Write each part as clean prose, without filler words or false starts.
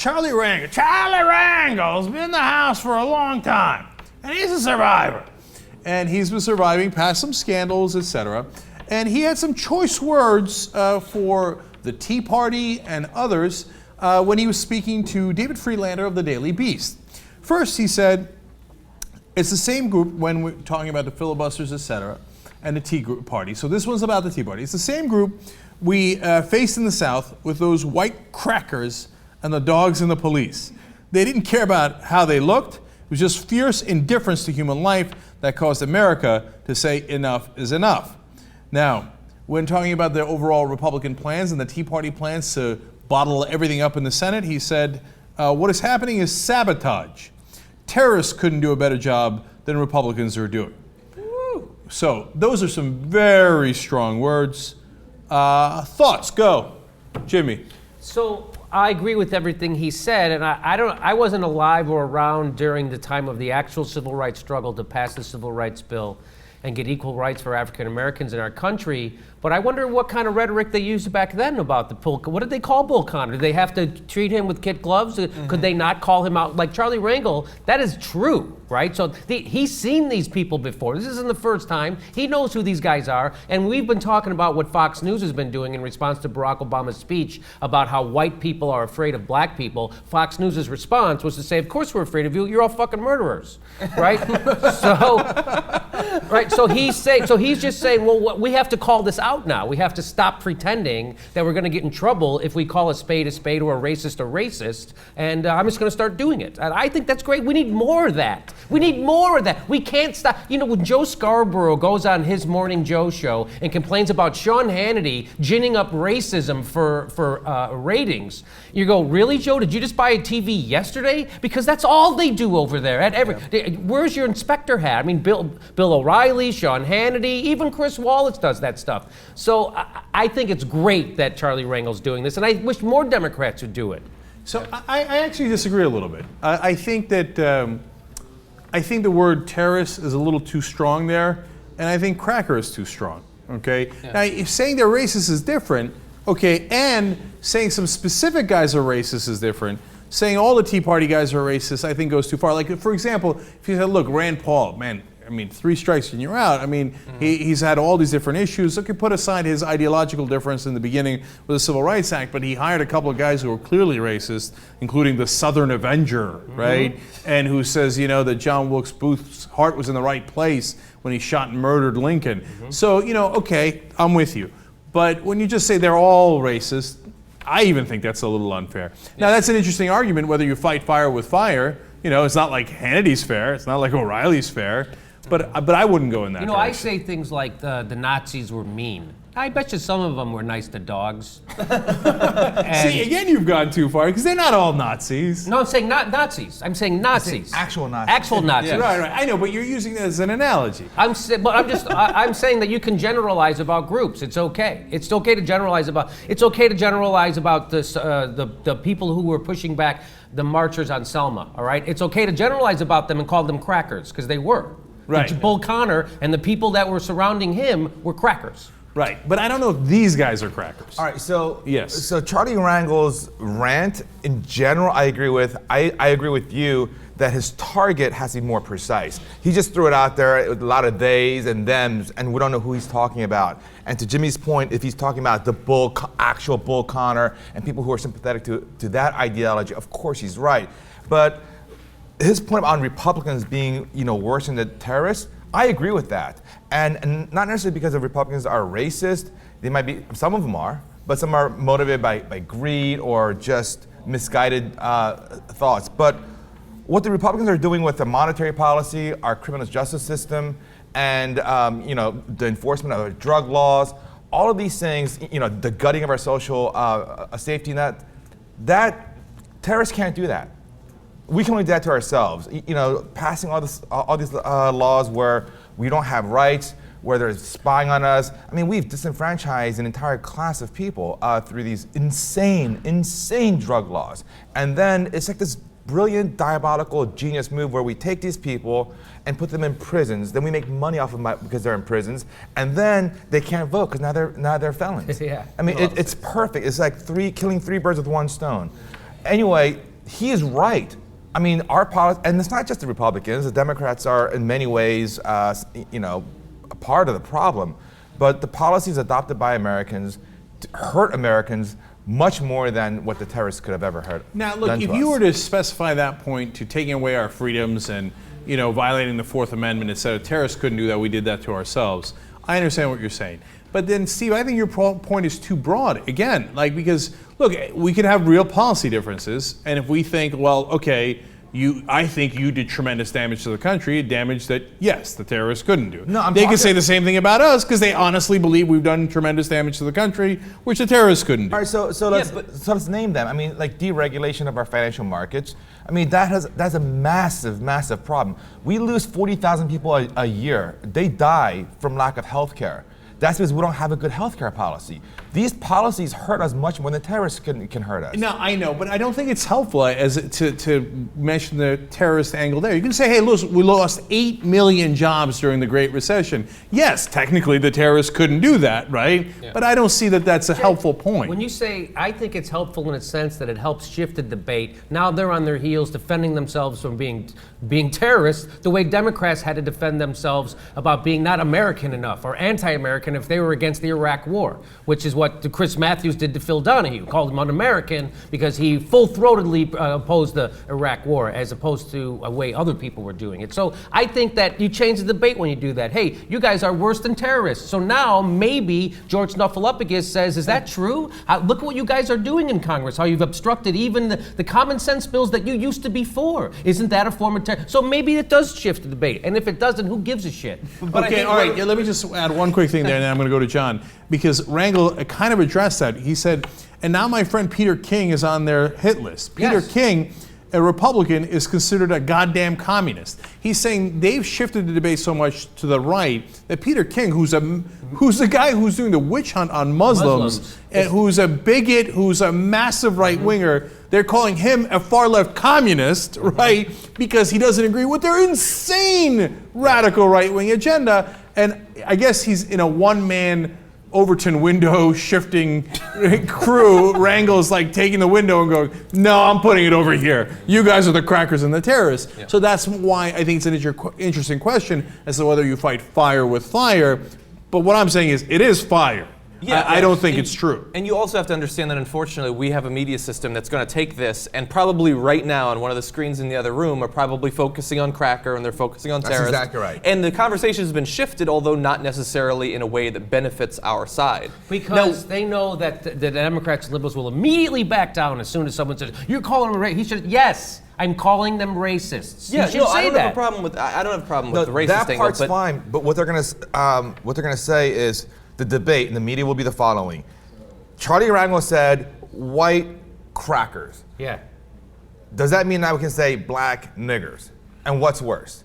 Charlie Rangel. Charlie Rangel's been in the house for a long time, and he's a survivor. And he's been surviving past some scandals, etc. And he had some choice words for the Tea Party and others when he was speaking to David Friedlander of the Daily Beast. First, he said, it's the same group when we're talking about the filibusters, etc., and the Tea Party. So this one's about the Tea Party. It's the same group we faced in the South with those white crackers and the dogs and the police. They didn't care about how they looked. It was just fierce indifference to human life that caused America to say enough is enough. Now, when talking about the overall Republican plans and the Tea Party plans to bottle everything up in the Senate, he said, what is happening is sabotage. Terrorists couldn't do a better job than Republicans are doing. Woo. So those are some very strong words. Thoughts, go. Jimmy. So I agree with everything he said, and I wasn't alive or around during the time of the actual civil rights struggle to pass the Civil Rights Bill and get equal rights for African Americans in our country. But I wonder what kind of rhetoric they used back then about the Bull. What did they call Bull Connor? Did they have to treat him with kid gloves? Mm-hmm. Could they not call him out? Like Charlie Rangel, that is true, right? So he's seen these people before. This isn't the first time. He knows who these guys are. And we've been talking about what Fox News has been doing in response to Barack Obama's speech about how white people are afraid of black people. Fox News' response was to say, of course we're afraid of you. You're all fucking murderers, right? So he's just saying, well, we have to call this out now. We have to stop pretending that we're going to get in trouble if we call a spade or a racist, and I'm just going to start doing it. And I think that's great. We need more of that. We need more of that. We can't stop. You know, when Joe Scarborough goes on his Morning Joe show and complains about Sean Hannity ginning up racism for ratings, you go, really, Joe? Did you just buy a TV yesterday? Because that's all they do over there. Where's your inspector hat? I mean, Bill O'Reilly, Sean Hannity, even Chris Wallace does that stuff. So I think it's great that Charlie Rangel's doing this, and I wish more Democrats would do it. So I actually disagree a little bit. I think that the word terrorist is a little too strong there, and I think cracker is too strong. Okay. Yeah. Now, if saying they're racist is different, okay, and saying some specific guys are racist is different. Saying all the Tea Party guys are racist, I think goes too far. Like, for example, if you said, look, Rand Paul, man, I mean, 3 strikes and you're out. I mean, he's had all these different issues. Look, you put aside his ideological difference in the beginning with the Civil Rights Act, but he hired a couple of guys who were clearly racist, including the Southern Avenger, right? And who says, you know, that John Wilkes Booth's heart was in the right place when he shot and murdered Lincoln. So, you know, okay, I'm with you. But when you just say they're all racist, I even think that's a little unfair. Now, that's an interesting argument, whether you fight fire with fire. You know, it's not like Hannity's fair. It's not like O'Reilly's fair. But I wouldn't go in that direction. I say things like the Nazis were mean. I bet you some of them were nice to dogs. See, again, you've gone too far, because they're not all Nazis. No, I'm saying not Nazis. I'm saying Nazis. Actual Nazis. Actual Nazis. Yeah. Right. I know, but you're using it as an analogy. I'm saying that you can generalize about groups. It's okay. It's okay to generalize about this, the people who were pushing back the marchers on Selma. All right. It's okay to generalize about them and call them crackers, because they were. Right. Bull Connor and the people that were surrounding him were crackers. Right, but I don't know if these guys are crackers. All right, so yes. So Charlie Rangel's rant in general, I agree with. I agree with you that his target has to be more precise. He just threw it out there with a lot of theys and thems, and we don't know who he's talking about. And to Jimmy's point, if he's talking about the actual Bull Connor and people who are sympathetic to that ideology, of course he's right. But his point on Republicans being, worse than the terrorists, I agree with that. And not necessarily because the Republicans are racist. They might be, some of them are, but some are motivated by greed or just misguided thoughts. But what the Republicans are doing with the monetary policy, our criminal justice system, and the enforcement of drug laws, all of these things, the gutting of our social safety net, that terrorists can't do that. We can only do that to ourselves. Passing all these laws where we don't have rights, where they're spying on us. I mean, we've disenfranchised an entire class of people through these insane drug laws. And then it's like this brilliant, diabolical, genius move where we take these people and put them in prisons. Then we make money off of them because they're in prisons, and then they can't vote because now they're felons. Yeah. I mean, it's perfect. It's like killing 3 birds with 1 stone. Anyway, he is right. I mean, our policy, and it's not just the Republicans. The Democrats are, in many ways, a part of the problem. But the policies adopted by Americans hurt Americans much more than what the terrorists could have ever hurt. Now, look, if you were to specify that point to taking away our freedoms and violating the Fourth Amendment, et cetera, terrorists couldn't do that. We did that to ourselves. I understand what you're saying. But then, Steve, I think your point is too broad. Again, because, look, we could have real policy differences, and if we think, well, okay, I think you did tremendous damage to the country, damage that, yes, the terrorists couldn't do. No, they can say the same thing about us because they honestly believe we've done tremendous damage to the country, which the terrorists couldn't do. All right, so let's name them. I mean, like deregulation of our financial markets. I mean, that's a massive, massive problem. We lose 40,000 people a year. They die from lack of health care. That's because we don't have a good healthcare policy. These policies hurt us much more than terrorists can hurt us. No, I know, but I don't think it's helpful to mention the terrorist angle there. You can say, hey, listen, we lost 8 million jobs during the Great Recession. Yes, technically the terrorists couldn't do that, right? Yeah. But I don't see that that's a helpful point. When you say, I think it's helpful in a sense that it helps shift the debate, now they're on their heels defending themselves from being terrorists, the way Democrats had to defend themselves about being not American enough or anti-American if they were against the Iraq War, which is what Chris Matthews did to Phil Donahue, called him un-American because he full-throatedly opposed the Iraq War as opposed to a way other people were doing it. So I think that you change the debate when you do that. Hey, you guys are worse than terrorists. So now maybe George Snuffleupagus says, is that true? Look at what you guys are doing in Congress, how you've obstructed even the common sense bills that you used to be for. Isn't that a form of terror? So maybe it does shift the debate. And if it doesn't, who gives a shit? But okay, all right, let me just add one quick thing there, and then I'm going to go to John. Because Rangel kind of addressed that. He said, and now my friend Peter King is on their hit list. Peter King, a Republican, is considered a goddamn communist. He's saying they've shifted the debate so much to the right that Peter King, who's the guy who's doing the witch hunt on Muslims. And who's a bigot, who's a massive right-winger, they're calling him a far-left communist, right? Because he doesn't agree with their insane radical right-wing agenda. And I guess he's in a one-man Overton window shifting crew. Rangel's like taking the window and going, no, I'm putting it over here. You guys are the crackers and the terrorists. Yeah. So that's why I think it's an interesting question as to whether you fight fire with fire. But what I'm saying is, it is fire. Yeah, I don't think it's true. And you also have to understand that, unfortunately, we have a media system that's going to take this and probably right now on one of the screens in the other room are probably focusing on cracker and they're focusing on terrorists. That's exactly right. And the conversation has been shifted, although not necessarily in a way that benefits our side. Because they know that the Democrats and liberals will immediately back down as soon as someone says, you're calling them racist. He should, yes, I'm calling them racists. Yeah, you should say I don't that. have a problem with the racist that angle. part's fine, but what they're gonna say is, the debate in the media will be the following. Charlie Rangel said, white crackers. Yeah. Does that mean now we can say black niggers? And what's worse?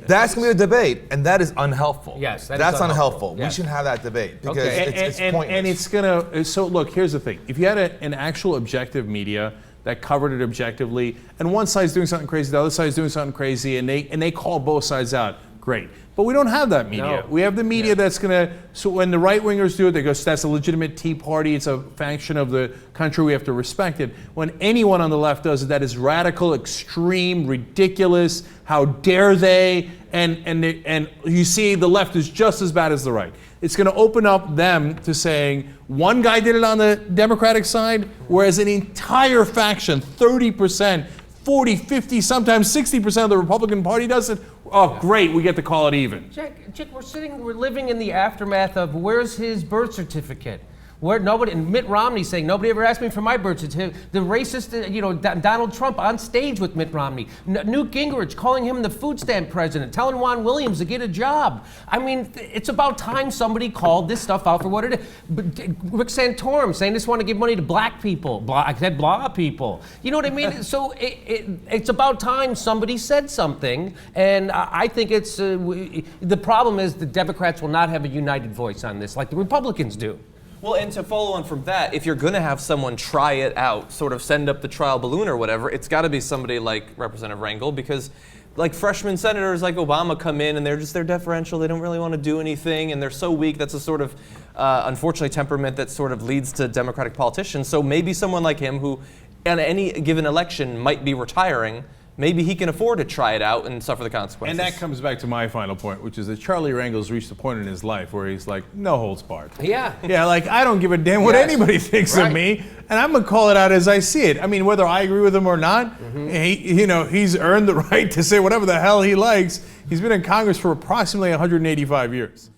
That's going to be a debate, and that is unhelpful. Yes, that's unhelpful. Yes. We shouldn't have that debate because it's pointless. And it's going to, so look, here's the thing. If you had an actual objective media that covered it objectively, and one side's doing something crazy, the other side's doing something crazy, and they call both sides out, great. But we don't have that media. No. We have the media that's going to, so when the right-wingers do it, they go, that's a legitimate Tea Party, it's a faction of the country, we have to respect it. When anyone on the left does it, that is radical, extreme, ridiculous, how dare they, and you see the left is just as bad as the right. It's going to open up them to saying, one guy did it on the Democratic side, whereas an entire faction, 30%, 40, 50, sometimes 60% of the Republican Party does it. Oh, great, we get to call it even. Jack, we're living in the aftermath of where's his birth certificate? Where nobody, and Mitt Romney saying nobody ever asked me for my birth certificate. The racist, Donald Trump on stage with Mitt Romney. Newt Gingrich calling him the food stamp president, telling Juan Williams to get a job. I mean, it's about time somebody called this stuff out for what it is. Rick Santorum saying this want to give money to black people. I said blah people. You know what I mean? So it's about time somebody said something, and I think it's the problem is the Democrats will not have a united voice on this like the Republicans do. Well, and to follow on from that, if you're going to have someone try it out, sort of send up the trial balloon or whatever, it's got to be somebody like Representative Rangel, because like freshman senators like Obama come in and they're deferential, they don't really want to do anything, and they're so weak. That's a sort of, unfortunately, temperament that sort of leads to Democratic politicians. So maybe someone like him who on any given election might be retiring, maybe he can afford to try it out and suffer the consequences. And that comes back to my final point, which is that Charlie Rangel's reached a point in his life where he's like, no holds barred. Yeah. Yeah, like, I don't give a damn what Yes. anybody thinks Right. of me, and I'm gonna call it out as I see it. I mean, whether I agree with him or not, he's earned the right to say whatever the hell he likes. He's been in Congress for approximately 185 years.